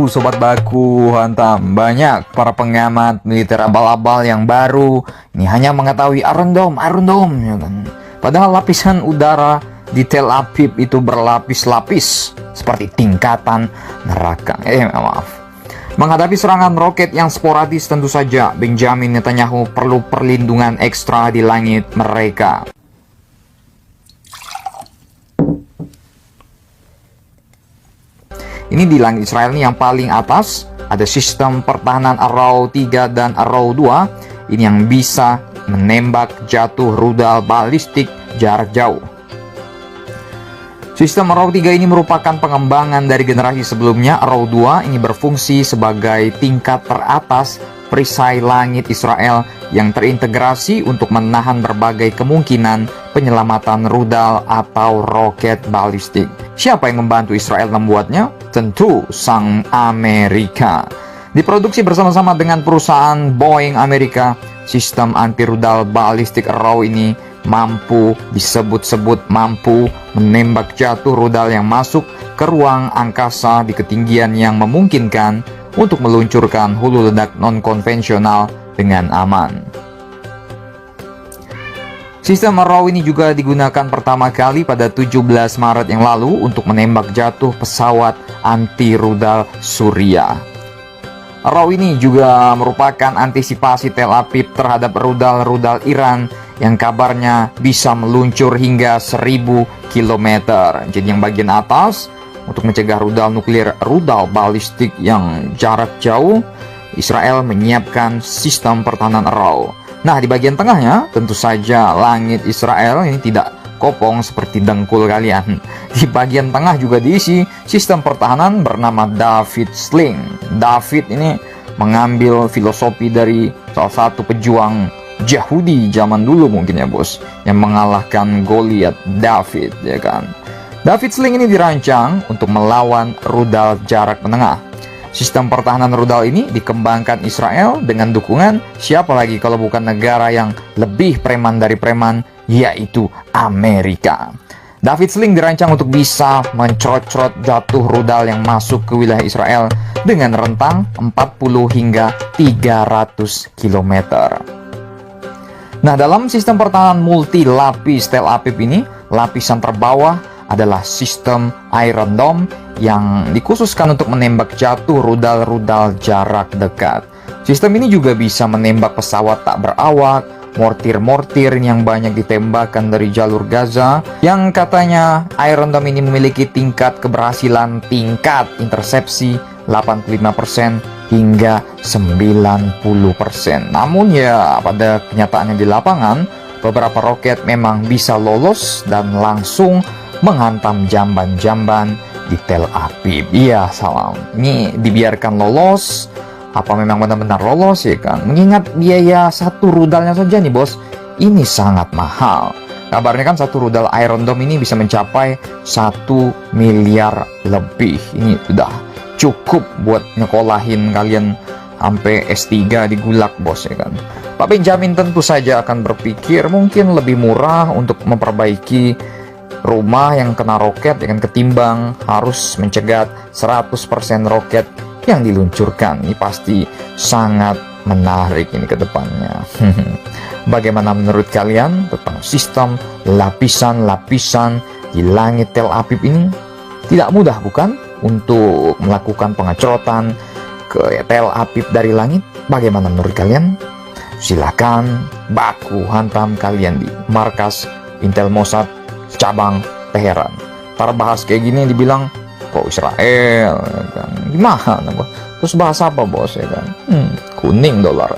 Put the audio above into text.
sobat baku hantam. Banyak para pengamat militer abal-abal yang baru ini hanya mengetahui Iron Dome, ya kan. Padahal lapisan udara di Tel Aviv itu berlapis-lapis seperti tingkatan neraka. Menghadapi serangan roket yang sporadis, tentu saja Benjamin Netanyahu perlu perlindungan ekstra di langit mereka. Ini di langit Israel ini yang paling atas ada sistem pertahanan Arrow 3 dan Arrow 2 ini yang bisa menembak jatuh rudal balistik jarak jauh. Sistem Arrow 3 ini merupakan pengembangan dari generasi sebelumnya. Arrow 2 ini berfungsi sebagai tingkat teratas perisai langit Israel yang terintegrasi untuk menahan berbagai kemungkinan penyelamatan rudal atau roket balistik. Siapa yang membantu Israel membuatnya? Tentu sang Amerika. Diproduksi bersama-sama dengan perusahaan Boeing Amerika, sistem anti-rudal balistik Arrow ini disebut-sebut mampu menembak jatuh rudal yang masuk ke ruang angkasa di ketinggian yang memungkinkan untuk meluncurkan hulu ledak non-konvensional dengan aman. Sistem Arrow ini juga digunakan pertama kali pada 17 Maret yang lalu untuk menembak jatuh pesawat anti-rudal Suriah. Arrow ini juga merupakan antisipasi Tel Aviv terhadap rudal-rudal Iran yang kabarnya bisa meluncur hingga 1000 km. Jadi yang bagian atas untuk mencegah rudal nuklir, rudal balistik yang jarak jauh, Israel menyiapkan sistem pertahanan Arrow. Nah, di bagian tengahnya tentu saja langit Israel ini tidak kopong seperti dengkul kalian. Di bagian tengah juga diisi sistem pertahanan bernama David Sling. David ini mengambil filosofi dari salah satu pejuang Yahudi zaman dulu mungkin ya bos, yang mengalahkan Goliat, David, ya kan. David Sling ini dirancang untuk melawan rudal jarak menengah. Sistem pertahanan rudal ini dikembangkan Israel dengan dukungan siapa lagi kalau bukan negara yang lebih preman dari preman, yaitu Amerika. David Sling dirancang untuk bisa mencrot-crot jatuh rudal yang masuk ke wilayah Israel dengan rentang 40 hingga 300 km. Nah, dalam sistem pertahanan multi lapis Tel Aviv ini, lapisan terbawah adalah sistem Iron Dome yang dikhususkan untuk menembak jatuh rudal-rudal jarak dekat. Sistem ini juga bisa menembak pesawat tak berawak, mortir-mortir yang banyak ditembakkan dari jalur Gaza, yang katanya Iron Dome ini memiliki tingkat keberhasilan tingkat intersepsi 85% hingga 90%. Namun ya pada kenyataannya di lapangan, beberapa roket memang bisa lolos dan langsung menghantam jamban-jamban di Tel Aviv. Iya, salam. Ini dibiarkan lolos. Apa memang benar-benar lolos ya kan? Mengingat biaya satu rudalnya saja nih bos, ini sangat mahal. Kabarnya kan satu rudal Iron Dome ini bisa mencapai 1 miliar lebih. Ini udah cukup buat nyekolahin kalian sampai S3 di Gulag bos ya kan. Pak Benjamin tentu saja akan berpikir mungkin lebih murah untuk memperbaiki rumah yang kena roket dengan ketimbang harus mencegat 100% roket yang diluncurkan. Ini pasti sangat menarik ini ke depannya. Bagaimana menurut kalian tentang sistem lapisan-lapisan di langit Tel Aviv ini? Tidak mudah bukan untuk melakukan pengecrotan ke Tel Aviv dari langit? Bagaimana menurut kalian? Silakan baku hantam kalian di markas Intel Mossad cabang Teheran. Ntar bahas kayak gini dibilang kok Israel ya kan? Gimana? Terus bahas apa bos ya kan? Kuning dolar.